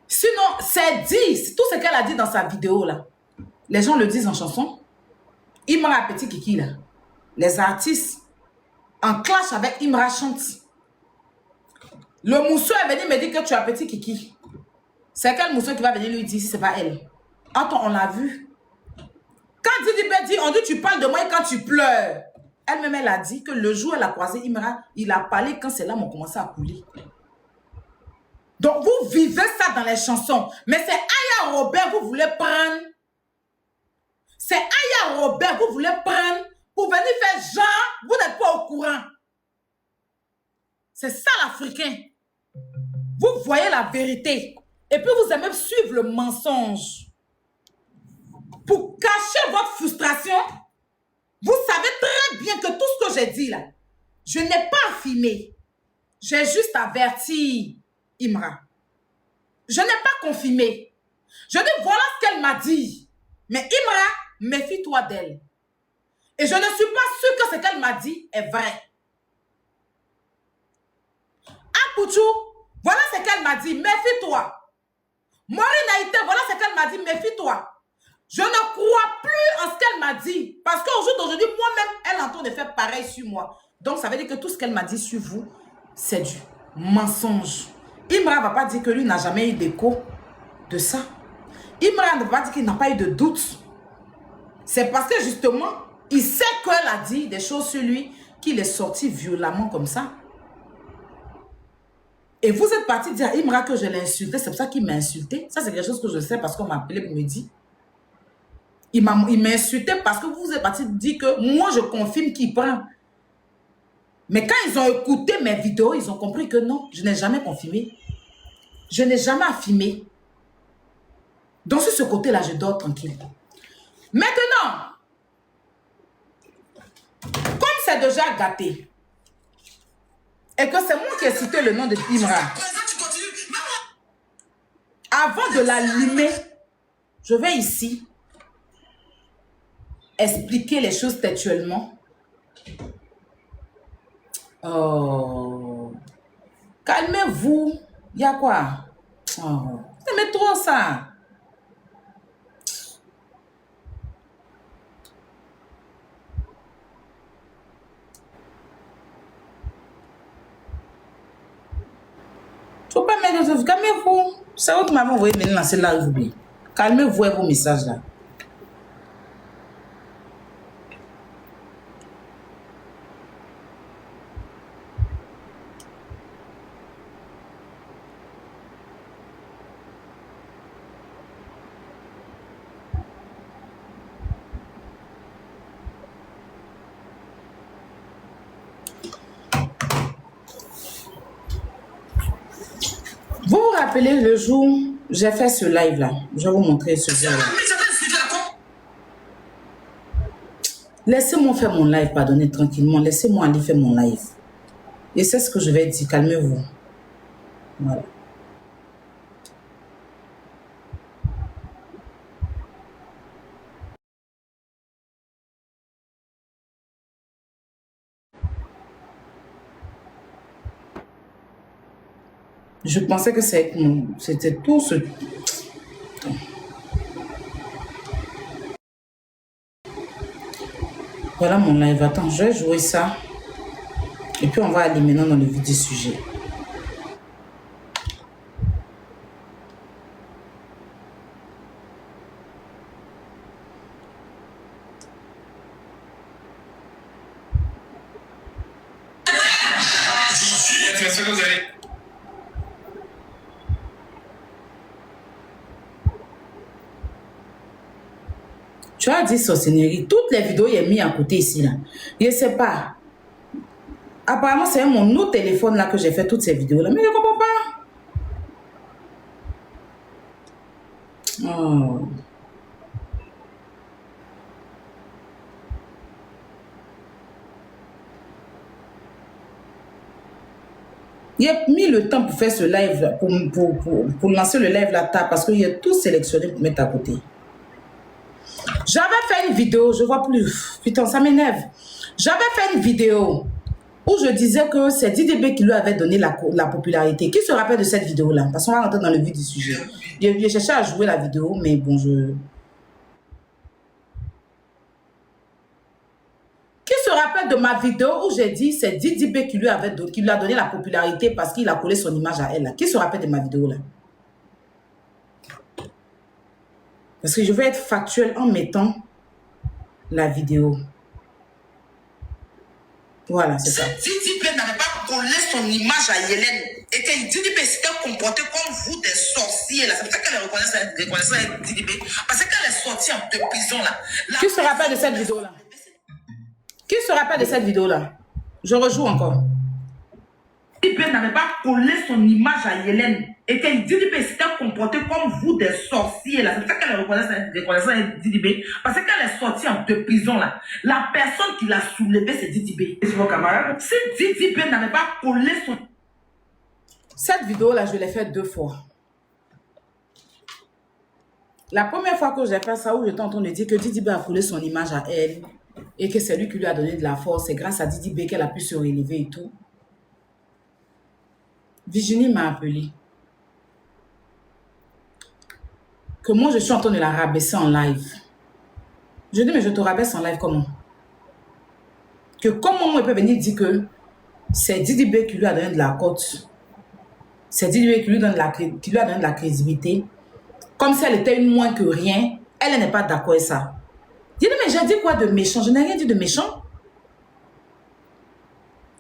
Sinon, c'est dit, tout ce qu'elle a dit dans sa vidéo là. Les gens le disent en chanson. Imra Petit Kiki là. Les artistes en clash avec Imra chante. Le mousseux est venu me dire que tu as Petit Kiki. C'est quel mousseux qui va venir lui dire si c'est pas elle? Attends, on l'a vu. Quand Didi B dit, on dit tu parles de moi et quand tu pleures. Elle-même, elle a dit que le jour où elle a croisé Imra, il a parlé quand ses larmes ont commencé à couler. Donc, vous vivez ça dans les chansons. Mais c'est Aya Robert que vous voulez prendre. C'est Aya Robert que vous voulez prendre pour venir faire genre, vous n'êtes pas au courant. C'est ça l'Africain. Vous voyez la vérité. Et puis vous aimez suivre le mensonge. Pour cacher votre frustration, vous savez très bien que tout ce que j'ai dit là, je n'ai pas affirmé. J'ai juste averti Imra. Je n'ai pas confirmé. Je dis voilà ce qu'elle m'a dit. Mais Imra, méfie-toi d'elle. Et je ne suis pas sûre que ce qu'elle m'a dit est vrai. Apouchou, voilà ce qu'elle m'a dit, méfie-toi. Maureen Haïté, voilà ce qu'elle m'a dit, méfie-toi. Je ne crois plus en ce qu'elle m'a dit. Parce qu'au jour d'aujourd'hui, moi-même, elle est en train de faire pareil sur moi. Donc, ça veut dire que tout ce qu'elle m'a dit sur vous, c'est du mensonge. Imra ne va pas dire que lui n'a jamais eu d'écho de ça. Imra ne va pas dire qu'il n'a pas eu de doute. C'est parce que justement, il sait qu'elle a dit des choses sur lui qu'il est sorti violemment comme ça. Et vous êtes parti dire à Imra que je l'ai insulté, c'est pour ça qu'il m'a insulté. Ça, c'est quelque chose que je sais parce qu'on m'a appelé pour me dire. Il m'a insulté parce que vous êtes parti dire que moi, je confirme qu'il prend. Mais quand ils ont écouté mes vidéos, ils ont compris que non, je n'ai jamais confirmé. Je n'ai jamais affirmé. Donc, sur ce côté-là, je dors tranquille. Maintenant, comme c'est déjà gâté, et que c'est moi qui ai cité le nom de Imra, avant de l'allumer, je vais ici expliquer les choses textuellement. Oh, calmez-vous. Il y a quoi? Oh, c'est trop ça. Faut pas mettre. Calmez-vous. C'est vous qui m'avez envoyé venir lancer là, vous. Calmez-vous avec vos messages là. Vous vous rappelez le jour où j'ai fait ce live là? Je vais vous montrer ce jour là. Laissez-moi faire mon live, pardonnez tranquillement. Laissez-moi aller faire mon live. Et c'est ce que je vais dire. Calmez-vous. Voilà. Je pensais que c'était tout ce... Voilà mon live. Attends, je vais jouer ça. Et puis on va aller maintenant dans le vif du sujet. Tu as dit sorcellerie. Toutes les vidéos, il est mis à côté ici. Là. Je ne sais pas. Apparemment, c'est mon autre téléphone là que j'ai fait toutes ces vidéos là. Mais je ne comprends pas. Oh. Il a mis le temps pour faire ce live là, pour lancer le live là, parce qu'il a tout sélectionné pour mettre à côté. J'avais fait une vidéo, je vois plus. Putain, ça m'énerve. J'avais fait une vidéo où je disais que c'est DDB qui lui avait donné la popularité. Qui se rappelle de cette vidéo-là? Parce qu'on va rentrer dans le vif du sujet. J'ai cherché à jouer la vidéo, mais bon, Qui se rappelle de ma vidéo où j'ai dit c'est DDB qui lui a donné la popularité parce qu'il a collé son image à elle? Là. Qui se rappelle de ma vidéo-là? Parce que je vais être factuel en mettant la vidéo. Voilà, c'est ça. Cette DDB n'avait pas collé son image à Hélène. Et que Didibé s'était comporté comme vous des sorciers là. C'est pour ça qu'elle reconnaissait Didibé. Parce qu'elle est sortie de prison là. Qui se rappelle de cette vidéo-là? Qui se rappelle de cette vidéo-là? Je rejoue encore. Didibé n'avait pas collé son image à Hélène. Et que Didibé s'était comporté comme vous des sorciers là. C'est pour ça qu'elle reconnaissait Didibé. Parce qu'elle est sortie de prison là. La personne qui l'a soulevé, c'est Didibé. C'est vos camarades. Si Didibé n'avait pas collé son... Cette vidéo-là, je l'ai faite 2 fois. La première fois que j'ai fait ça, où j'étais en train de dire que Didibé a collé son image à elle et que c'est lui qui lui a donné de la force, c'est grâce à Didibé qu'elle a pu se relever et tout. Virginie m'a appelé. Que moi, je suis en train de la rabaisser en live. Je dis, mais je te rabaisse en live comment? Que comment moi, il peut venir dire que c'est Didibé qui lui a donné de la cote. C'est Didibé qui lui a donné de la crédibilité. Comme si elle était une moins que rien. Elle n'est pas d'accord avec ça. Dis, mais j'ai dit quoi de méchant? Je n'ai rien dit de méchant.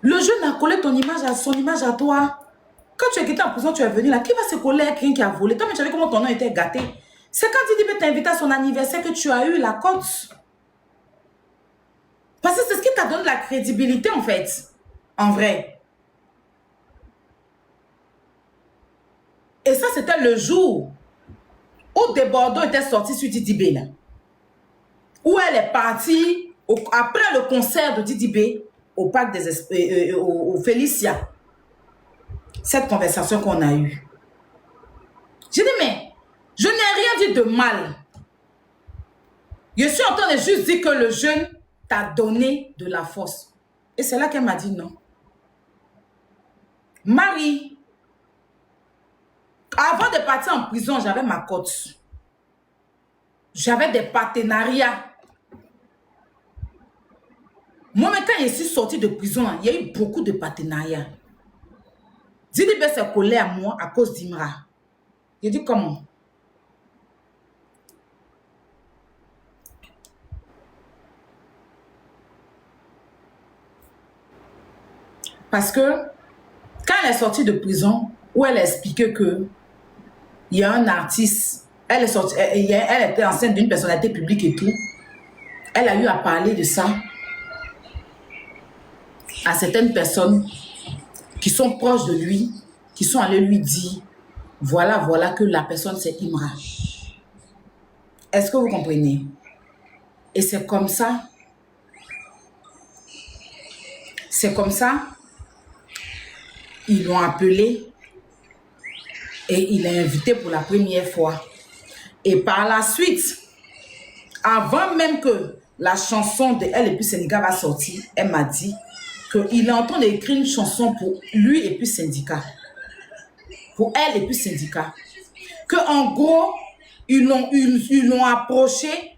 Le jeune a collé son image à toi. Quand tu es quitté en prison, tu es venu là. Qui va se coller à quelqu'un qui a volé? Toi, mais tu savais comment ton nom était gâté. C'est quand Didibé t'a invité à son anniversaire que tu as eu la cote. Parce que c'est ce qui t'a donné de la crédibilité en fait. En vrai. Et ça, c'était le jour où des Bordeaux étaient sortis sur Didibé là. Où elle est partie après le concert de Didibé au parc des au Félicia. Cette conversation qu'on a eue. J'ai dit, mais je n'ai rien dit de mal. Je suis en train de juste dire que le jeune t'a donné de la force. Et c'est là qu'elle m'a dit non. Marie, avant de partir en prison, j'avais ma cote. J'avais des partenariats. Moi-même, quand je suis sortie de prison, il y a eu beaucoup de partenariats. Didibé s'est collé à moi à cause d'Imra. J'ai dit comment? Parce que quand elle est sortie de prison, où elle a expliqué que il y a un artiste, elle était enceinte d'une personnalité publique et tout, elle a eu à parler de ça à certaines personnes qui sont proches de lui, qui sont allées lui dire, voilà que la personne c'est Imra. Est-ce que vous comprenez? Et c'est comme ça, ils l'ont appelé et il l'a invité pour la première fois. Et par la suite, avant même que la chanson de Elle et puis Syndicat va sortir, elle m'a dit qu'il est en train d'écrire une chanson pour lui et puis Syndicat. Pour elle et puis Syndicat. Qu'en gros, ils l'ont approché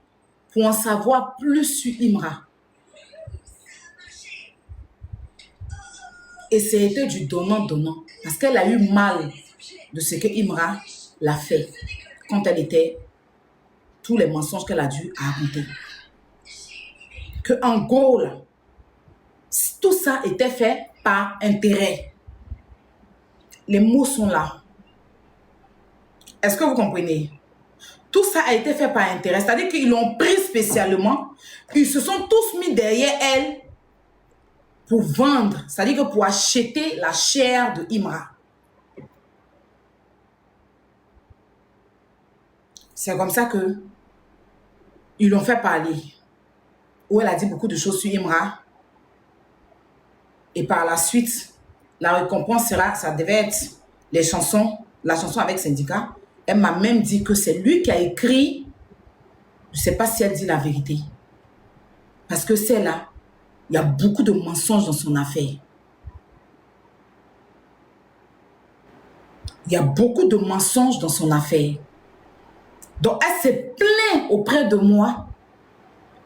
pour en savoir plus sur Imra. Et c'était du donnant-donnant. Parce qu'elle a eu mal de ce que Imra l'a fait quand elle était, tous les mensonges qu'elle a dû raconter. Que en gros, là, tout ça était fait par intérêt. Les mots sont là. Est-ce que vous comprenez? Tout ça a été fait par intérêt. C'est-à-dire qu'ils l'ont pris spécialement. Ils se sont tous mis derrière elle pour vendre. C'est-à-dire que pour acheter la chair de Imra. C'est comme ça que ils l'ont fait parler. Où elle a dit beaucoup de choses sur Imra. Et par la suite, la récompense sera, ça devait être les chansons, la chanson avec Syndicat. Elle m'a même dit que c'est lui qui a écrit. Je ne sais pas si elle dit la vérité. Parce que c'est là, il y a beaucoup de mensonges dans son affaire. Il y a beaucoup de mensonges dans son affaire. Donc, elle s'est plainte auprès de moi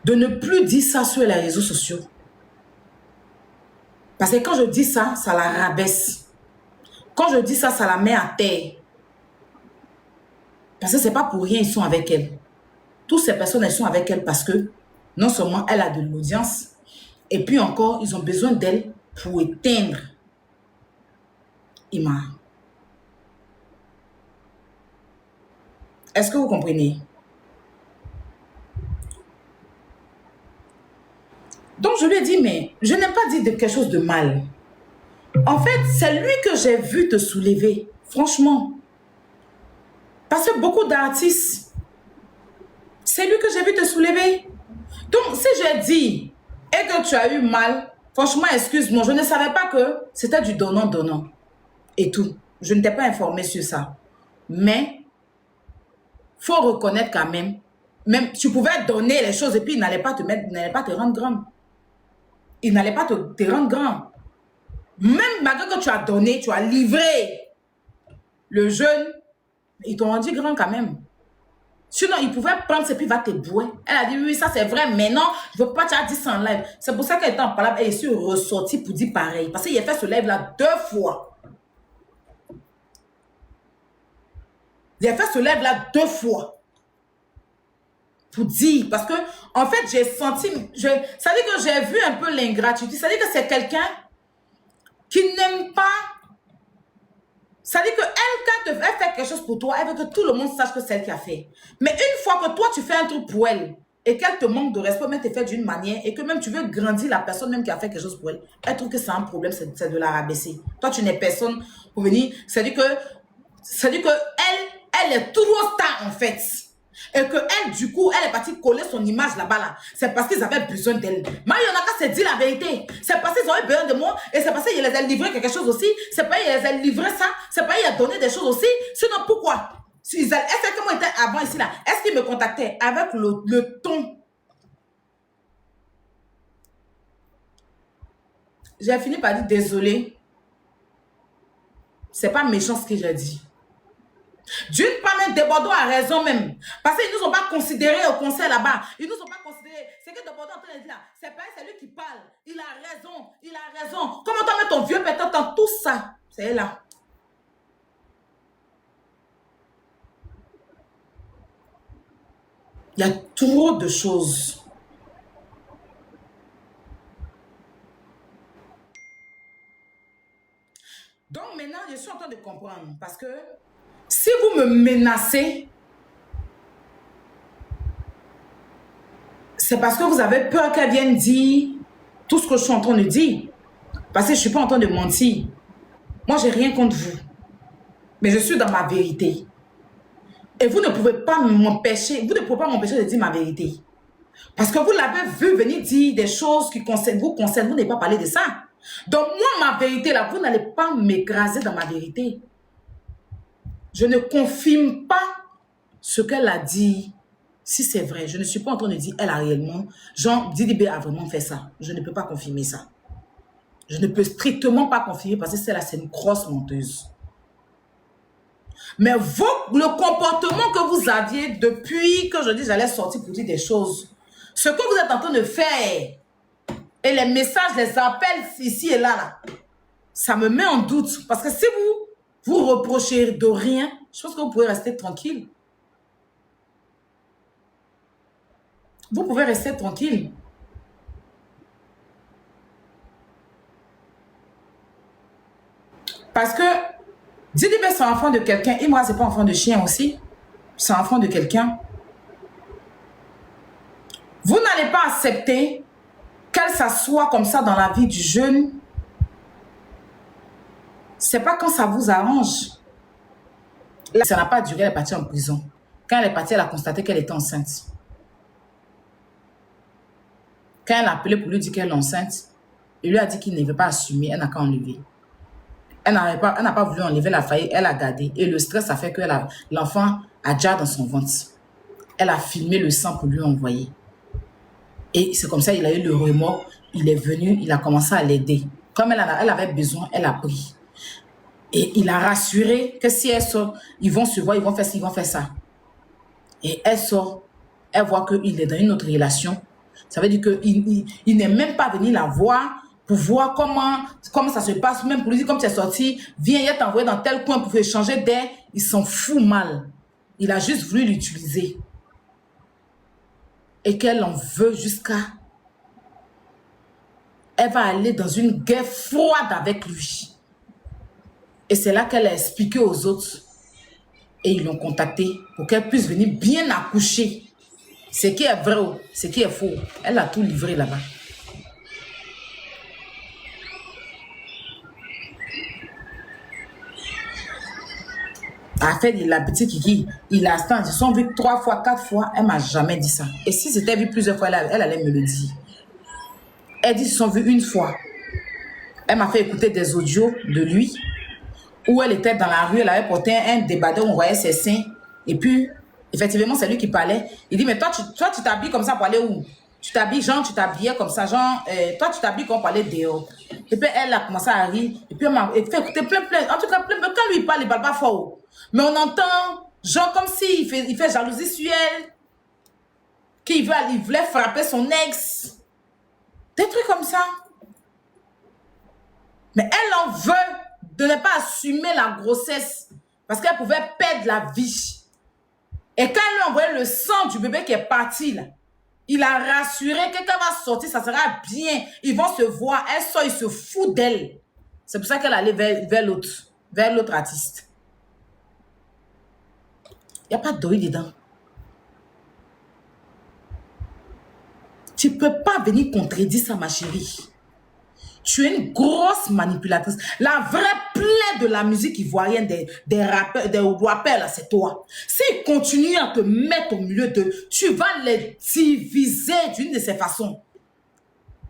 de ne plus dire ça sur les réseaux sociaux. Parce que quand je dis ça, ça la rabaisse. Quand je dis ça, ça la met à terre. Parce que ce n'est pas pour rien ils sont avec elle. Toutes ces personnes, elles sont avec elle parce que non seulement elle a de l'audience, et puis encore, ils ont besoin d'elle pour éteindre Ima. Est-ce que vous comprenez? Donc, je lui ai dit, mais je n'ai pas dit de quelque chose de mal. En fait, c'est lui que j'ai vu te soulever. Franchement. Parce que beaucoup d'artistes, c'est lui que j'ai vu te soulever. Donc, si j'ai dit et que tu as eu mal, franchement, excuse-moi, je ne savais pas que c'était du donnant-donnant. Et tout. Je ne t'ai pas informé sur ça. Mais, il faut reconnaître quand même, tu pouvais donner les choses et puis il n'allait pas te mettre, il n'allait pas te rendre grand. Il n'allait pas te rendre grand. Même malgré que tu as donné, tu as livré le jeune, ils t'ont rendu grand quand même. Sinon, il pouvait prendre et puis il va te bouer. Elle a dit, oui, ça c'est vrai, mais non, je ne veux pas te dire ça en live. C'est pour ça qu'elle était en parole et elle est ressortie pour dire pareil. Parce qu'il a fait ce live-là 2 fois. Il a fait ce live-là 2 fois. Pour dire, parce que, en fait, j'ai senti, ça veut dire que j'ai vu un peu l'ingratitude. Ça veut dire que c'est quelqu'un qui n'aime pas. Ça veut dire qu'elle, quand elle fait quelque chose pour toi, elle veut que tout le monde sache que c'est elle qui a fait. Mais une fois que toi, tu fais un truc pour elle, et qu'elle te manque de respect, même te fait d'une manière, et que même tu veux grandir la personne même qui a fait quelque chose pour elle, elle trouve que c'est un problème, c'est de la rabaisser. Toi, tu n'es personne pour venir. C'est-à-dire que elle est trop star, en fait. Et que elle, du coup, elle est partie coller son image là-bas, là. C'est parce qu'ils avaient besoin d'elle. Marionaka s'est dit la vérité. C'est parce qu'ils avaient besoin de moi. Et c'est parce qu'il les a livré quelque chose aussi. C'est parce qu'il les a livré ça. C'est parce qu'il a donné des choses aussi. Sinon, pourquoi? Est-ce que moi j'étais avant ici, là? Est-ce qu'ils me contactaient avec le ton? J'ai fini par dire désolé. C'est pas méchant ce que j'ai dit. D'une part, même Debordo a raison même. Parce qu'ils ne nous ont pas considérés au concert là-bas. Ils ne nous ont pas considérés. C'est que Debordo est en train de dire là. C'est pas lui qui parle. Il a raison. Il a raison. Comment toi, ton vieux pétard dans tout ça? C'est elle là. Il y a trop de choses. Donc maintenant, je suis en train de comprendre. Parce que si vous me menacez, c'est parce que vous avez peur qu'elle vienne dire tout ce que je suis en train de dire. Parce que je ne suis pas en train de mentir. Moi, je n'ai rien contre vous. Mais je suis dans ma vérité. Et vous ne pouvez pas m'empêcher, de dire ma vérité. Parce que vous l'avez vu venir dire des choses qui vous concernent, vous n'avez pas parlé de ça. Donc moi, ma vérité, là, vous n'allez pas m'écraser dans ma vérité. Je ne confirme pas ce qu'elle a dit. Si c'est vrai, je ne suis pas en train de dire elle a réellement, genre, Didi B a vraiment fait ça. Je ne peux pas confirmer ça. Je ne peux strictement pas confirmer parce que celle-là, c'est une grosse menteuse. Mais le comportement que vous aviez depuis que je dis j'allais sortir pour dire des choses, ce que vous êtes en train de faire, et les messages, les appels ici et là, ça me met en doute. Parce que si vous reprochez de rien, je pense que vous pouvez rester tranquille. Vous pouvez rester tranquille. Parce que Didi B, c'est enfant de quelqu'un. Imra, c'est pas enfant de chien aussi. C'est enfant de quelqu'un. Vous n'allez pas accepter qu'elle s'assoie comme ça dans la vie du jeune. C'est pas quand ça vous arrange. Là, ça n'a pas duré, elle est partie en prison. Quand elle est partie, elle a constaté qu'elle était enceinte. Quand elle a appelé pour lui dire qu'elle est enceinte, il lui a dit qu'il ne veut pas assumer, elle n'a qu'à enlever. Elle n'a pas voulu enlever la faillite, elle a gardé. Et le stress a fait que l'enfant a déjà dans son ventre. Elle a filmé le sang pour lui envoyer. Et c'est comme ça qu'il a eu le remords. Il est venu, il a commencé à l'aider. Comme elle avait besoin, elle a pris. Et il a rassuré que si elle sort, ils vont se voir, ils vont faire ci, ils vont faire ça. Et elle sort, elle voit qu'il est dans une autre relation. Ça veut dire qu'il n'est même pas venu la voir pour voir comment ça se passe, même pour lui dire, comme tu es sorti, viens, il t'a envoyé dans tel coin pour échanger d'air. Il s'en fout mal. Il a juste voulu l'utiliser. Et qu'elle en veut jusqu'à... Elle va aller dans une guerre froide avec lui. Et c'est là qu'elle a expliqué aux autres. Et ils l'ont contactée pour qu'elle puisse venir bien accoucher. Ce qui est vrai, ce qui est faux. Elle a tout livré là-bas. A fait de la petite Kiki, il a ils se sont vus 3 fois, 4 fois. Elle m'a jamais dit ça. Et si c'était vu plusieurs fois, elle allait me le dire. Elle dit qu'ils se sont vus une fois. Elle m'a fait écouter des audios de lui où elle était dans la rue, elle avait porté un débardeur, on voyait ses seins. Et puis, effectivement, c'est lui qui parlait. Il dit, mais toi, tu t'habilles comme ça pour aller où? Tu t'habilles, genre, tu t'habillais comme ça, genre, toi, tu t'habilles comme pour aller dehors. Et puis, elle a commencé à rire. Et puis, elle m'a fait écouter plein. En tout cas, quand lui il parle, il parle pas fort. Mais on entend, genre, comme s'il fait jalousie sur elle. Il voulait frapper son ex. Des trucs comme ça. Mais elle en veut de ne pas assumer la grossesse parce qu'elle pouvait perdre la vie. Et quand elle lui a envoyé le sang du bébé qui est parti, là, il a rassuré que quand elle va sortir, ça sera bien. Ils vont se voir. Elle sort, il se fout d'elle. C'est pour ça qu'elle allait vers l'autre artiste. Il n'y a pas d'oeil dedans. Tu ne peux pas venir contredire ça, ma chérie. Tu es une grosse manipulatrice. La vraie plaie de la musique ivoirienne, des rappeurs, là, c'est toi. S'ils continuent à te mettre au milieu d'eux, tu vas les diviser d'une de ces façons.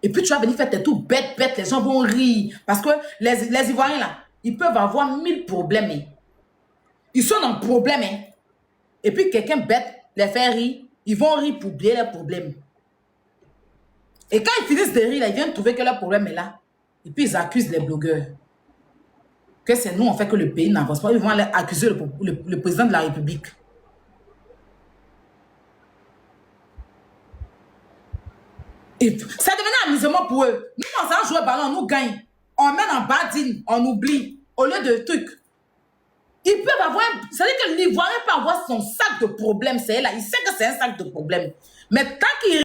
Et puis tu vas venir faire tes tours bêtes, les gens vont rire. Parce que les Ivoiriens, là, ils peuvent avoir 1000 problèmes. Hein. Ils sont dans problème. Hein. Et puis quelqu'un bête les fait rire, ils vont rire pour oublier leurs problèmes. Et quand ils finissent de rire, là, ils viennent trouver que leur problème est là. Et puis ils accusent les blogueurs. Que c'est nous, on fait que le pays n'avance pas. Ils vont aller accuser le président de la République. Et ça devenait un amusement pour eux. Nous, on s'en joue au ballon, on nous gagne. On mène en badine, on oublie. Au lieu de trucs. Ils peuvent avoir... C'est-à-dire que l'Ivoirien peut avoir son sac de problèmes. C'est là. Il sait que c'est un sac de problèmes. Mais tant qu'il